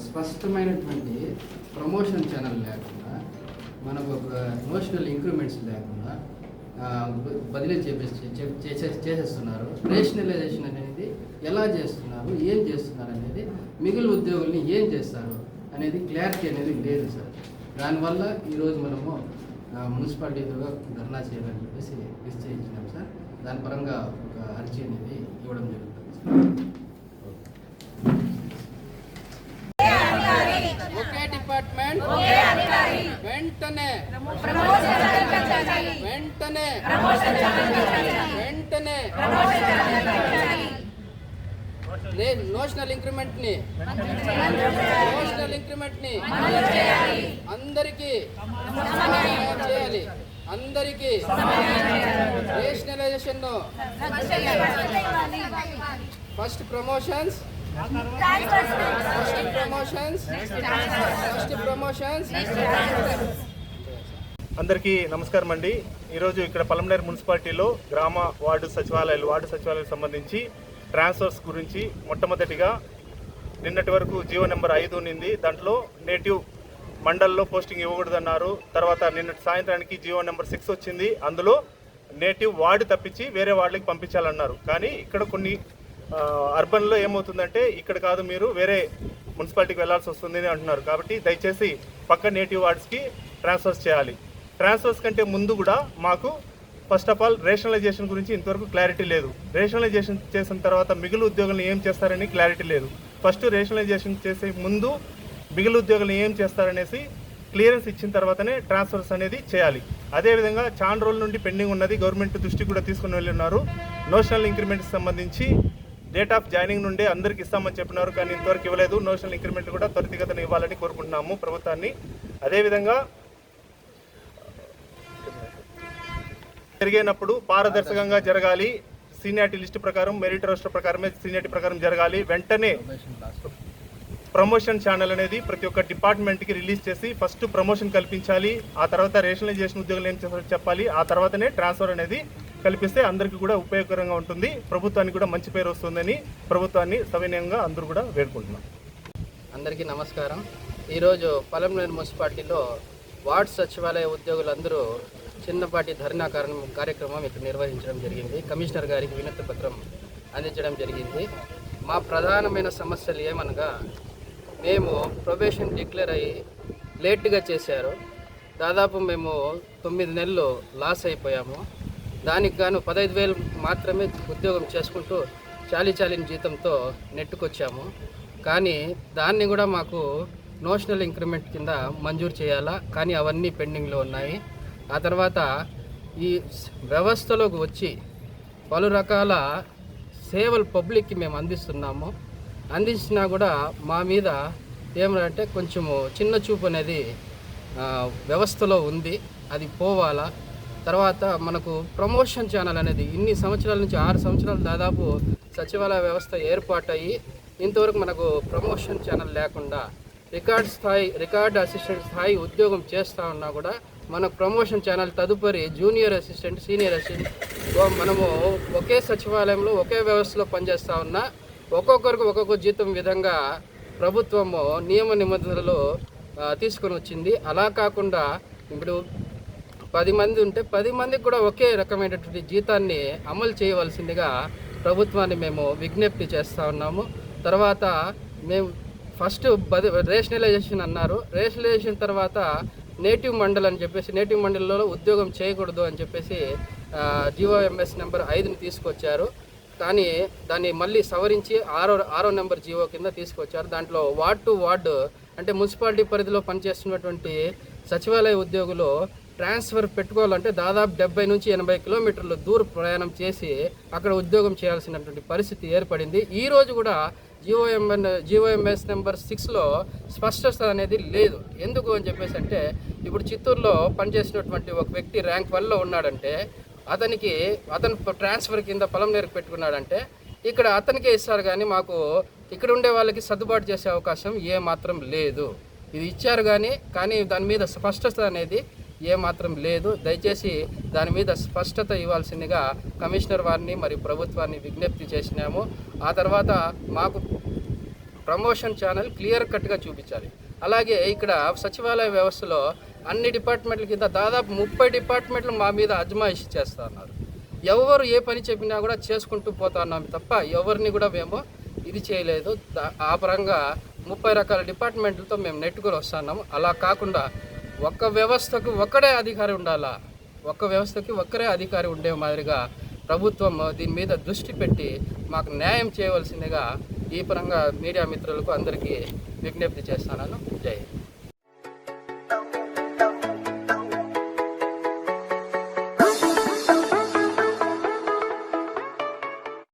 స్పష్టమైనటువంటి promotion channel లేకుండా, మనకు ఒక నోషనల్ ఇంక్రిమెంట్స్ లేకుండా బదిలీ చేసేస్తున్నారు. రేషనలైజేషన్ అనేది ఎలా చేస్తున్నారు, ఏం చేస్తున్నారు అనేది, మిగిలిన ఉద్యోగుల్ని ఏం చేస్తారు అనేది క్లారిటీ అనేది లేదు సార్. దానివల్ల ఈరోజు మనము మున్సిపాలిటీ ఎదురుగా ధర్నా చేయాలని చెప్పేసి నిశ్చయించినాం సార్. దాని పరంగా ఒక అర్జీ అనేది ఇవ్వడం జరుగుతుంది సార్. ఒకే డిపార్ట్మెంట్ వెంటనే నోషనల్ ఇంక్రిమెంట్ ని అందరికీ చేయాలి. అందరికీ రేషనలైజేషన్ ఫస్ట్ ప్రమోషన్స్. అందరికీ నమస్కారం అండి. ఈరోజు ఇక్కడ పలమనేరు మున్సిపాలిటీలో గ్రామ వార్డు సచివాలయాలకు సంబంధించి ట్రాన్స్ఫర్స్ గురించి మొట్టమొదటిగా నిన్నటి వరకు జీవో నెంబర్ 5 ఉన్నింది. దాంట్లో నేటివ్ మండల్లో పోస్టింగ్ ఇవ్వకూడదన్నారు. తర్వాత నిన్నటి సాయంత్రానికి జీవో నెంబర్ 6 వచ్చింది. అందులో నేటివ్ వార్డు తప్పించి వేరే వార్డులకి పంపించాలన్నారు. కానీ ఇక్కడ కొన్ని అర్బన్లో ఏమవుతుందంటే ఇక్కడ కాదు, మీరు వేరే మున్సిపాలిటీకి వెళ్లాల్సి వస్తుంది అని అంటున్నారు. కాబట్టి దయచేసి పక్క నేటివ్ వార్డ్స్కి ట్రాన్స్ఫర్స్ చేయాలి. ట్రాన్స్ఫర్స్ కంటే ముందు కూడా మాకు ఫస్ట్ ఆఫ్ ఆల్ రేషనలైజేషన్ గురించి ఇంతవరకు క్లారిటీ లేదు. రేషనలైజేషన్ చేసిన తర్వాత మిగిలిన ఉద్యోగులను ఏం చేస్తారని క్లారిటీ లేదు. ఫస్ట్ రేషనలైజేషన్ చేసే ముందు మిగిలిన ఉద్యోగులను ఏం చేస్తారనేసి క్లియరెన్స్ ఇచ్చిన తర్వాతనే ట్రాన్స్ఫర్స్ అనేది చేయాలి. అదేవిధంగా చాలా రోజుల నుండి పెండింగ్ ఉన్నది, గవర్నమెంట్ దృష్టికి కూడా తీసుకుని వెళ్ళి ఉన్నారు. నోషనల్ ఇంక్రిమెంట్కి సంబంధించి డేట్ ఆఫ్ జాయినింగ్ నుండే అందరికి ఇస్తామని చెప్పినారు, కానీ ఇంతవరకు ఇవ్వలేదు. నోషనల్ ఇంక్రిమెంట్ కూడా త్వరితగతిన ఇవ్వాలని కోరుకుంటున్నాము ప్రభుత్వాన్ని. అదేవిధంగా జరిగేటప్పుడు పారదర్శకంగా జరగాలి. సీనియారిటీ లిస్టు ప్రకారం, మెరిట్ రోస్టర్ ప్రకారమే సీనియారిటీ ప్రకారం జరగాలి. వెంటనే ప్రమోషన్ ఛానల్ అనేది ప్రతి ఒక్క డిపార్ట్మెంట్కి రిలీజ్ చేసి ఫస్ట్ ప్రమోషన్ కల్పించాలి. ఆ తర్వాత రేషనలైజేషన్ ఉద్యోగులు ఏం చేస్తారో చెప్పాలి. ఆ తర్వాతనే ట్రాన్స్ఫర్ అనేది కల్పిస్తే అందరికీ కూడా ఉపయోగకరంగా ఉంటుంది, ప్రభుత్వానికి కూడా మంచి పేరు వస్తుందని ప్రభుత్వాన్ని సవినయంగా అందరూ కూడా వేడుకుంటున్నాం. అందరికీ నమస్కారం. ఈరోజు పలమనేరు మున్సిపాలిటీలో వార్డు సచివాలయ ఉద్యోగులందరూ చిన్నపాటి ధర్నా కార్యక్రమం ఇక్కడ నిర్వహించడం జరిగింది. కమిషనర్ గారికి వినతి పత్రం అందించడం జరిగింది. మా ప్రధానమైన సమస్యలు ఏమనగా, మేము ప్రొబేషన్ డిక్లేర్ అయ్యి లేట్గా చేశారు. దాదాపు మేము 9 నెలలు లాస్ అయిపోయాము. దానికి గాను 15,000 మాత్రమే ఉద్యోగం చేసుకుంటూ చాలీన జీతంతో నెట్టుకొచ్చాము. కానీ దాన్ని కూడా మాకు నోషనల్ ఇంక్రిమెంట్ కింద మంజూరు చేయాలా, కానీ అవన్నీ పెండింగ్లో ఉన్నాయి. ఆ తర్వాత ఈ వ్యవస్థలోకి వచ్చి పలు రకాల సేవలు పబ్లిక్కి మేము అందించినా కూడా మా మీద ఏమంటే కొంచెము చిన్న చూపు అనేది వ్యవస్థలో ఉంది. అది పోవాలా. తర్వాత మనకు ప్రమోషన్ ఛానల్ అనేది ఇన్ని సంవత్సరాల నుంచి 6 సంవత్సరాలు దాదాపు సచివాలయ వ్యవస్థ ఏర్పాటయ్యి ఇంతవరకు మనకు ప్రమోషన్ ఛానల్ లేకుండా రికార్డ్ అసిస్టెంట్ స్థాయి ఉద్యోగం చేస్తూ ఉన్నా కూడా మనకు ప్రమోషన్ ఛానల్ తదుపరి జూనియర్ అసిస్టెంట్, సీనియర్ అసిస్టెంట్ మనము ఒకే సచివాలయంలో ఒకే వ్యవస్థలో పనిచేస్తూ ఉన్నా ఒక్కొక్కరికి ఒక్కొక్క జీతం విధంగా ప్రభుత్వము నియమ నిబంధనలు తీసుకొని వచ్చింది. అలా కాకుండా ఇప్పుడు 10 మంది ఉంటే 10 మందికి కూడా ఒకే రకమైనటువంటి జీతాన్ని అమలు చేయవలసిందిగా ప్రభుత్వాన్ని మేము విజ్ఞప్తి చేస్తూ ఉన్నాము. తర్వాత మేము ఫస్ట్ రేషనలైజేషన్ అన్నారు. రేషనలైజేషన్ తర్వాత నేటివ్ మండల్ అని చెప్పేసి, నేటివ్ మండల్లో ఉద్యోగం చేయకూడదు అని చెప్పేసి జీవోఎంఎస్ నెంబర్ 5ని తీసుకొచ్చారు. కానీ దాన్ని మళ్ళీ సవరించి 6వ నెంబర్ జీవో కింద తీసుకొచ్చారు. దాంట్లో వార్డ్ టు వార్డు అంటే మున్సిపాలిటీ పరిధిలో పనిచేస్తున్నటువంటి సచివాలయ ఉద్యోగులు ట్రాన్స్ఫర్ పెట్టుకోవాలంటే దాదాపు 70 నుంచి 80 కిలోమీటర్లు దూర ప్రయాణం చేసి అక్కడ ఉద్యోగం చేయాల్సినటువంటి పరిస్థితి ఏర్పడింది. ఈరోజు కూడా జీవోఎంఎస్ నెంబర్ 6లో స్పష్టత అనేది లేదు. ఎందుకు అని చెప్పేసి అంటే, ఇప్పుడు చిత్తూరులో పనిచేసినటువంటి ఒక వ్యక్తి ర్యాంక్ 1లో ఉన్నాడంటే అతను ట్రాన్స్ఫర్ కింద పలమనేరుకు పెట్టుకున్నాడంటే ఇక్కడ అతనికే ఇస్తారు, కానీ మాకు ఇక్కడ ఉండే వాళ్ళకి సర్దుబాటు చేసే అవకాశం ఏమాత్రం లేదు. ఇది ఇచ్చారు కానీ దాని మీద స్పష్టత అనేది ఏమాత్రం లేదు. దయచేసి దాని మీద స్పష్టత ఇవ్వాల్సిందిగా కమిషనర్ వారిని మరియు ప్రభుత్వాన్ని విజ్ఞప్తి చేసినాము. ఆ తర్వాత మాకు ప్రమోషన్ ఛానల్ క్లియర్ కట్గా చూపించాలి. అలాగే ఇక్కడ సచివాలయ వ్యవస్థలో అన్ని డిపార్ట్మెంట్ల కింద దాదాపు 30 డిపార్ట్మెంట్లు మా మీద అజమాయిషి చేస్తూ ఉన్నారు. ఎవరు ఏ పని చెప్పినా కూడా చేసుకుంటూ పోతా ఉన్నాం తప్ప ఎవరిని కూడా మేము ఇది చేయలేదు. ఆ పరంగా 30 రకాల డిపార్ట్మెంట్లతో మేము నెట్టుకొని వస్తున్నాము. అలా కాకుండా ఒక్క వ్యవస్థకు ఒక్కడే అధికారి ఉండాలా, ఒక్క వ్యవస్థకి ఒక్కరే అధికారి ఉండే మాదిరిగా ప్రభుత్వం దీని మీద దృష్టి పెట్టి మాకు న్యాయం చేయవలసిందిగా ఈ పరంగా మీడియా మిత్రులకు అందరికీ విజ్ఞప్తి చేస్తున్నాను. జై హింద్.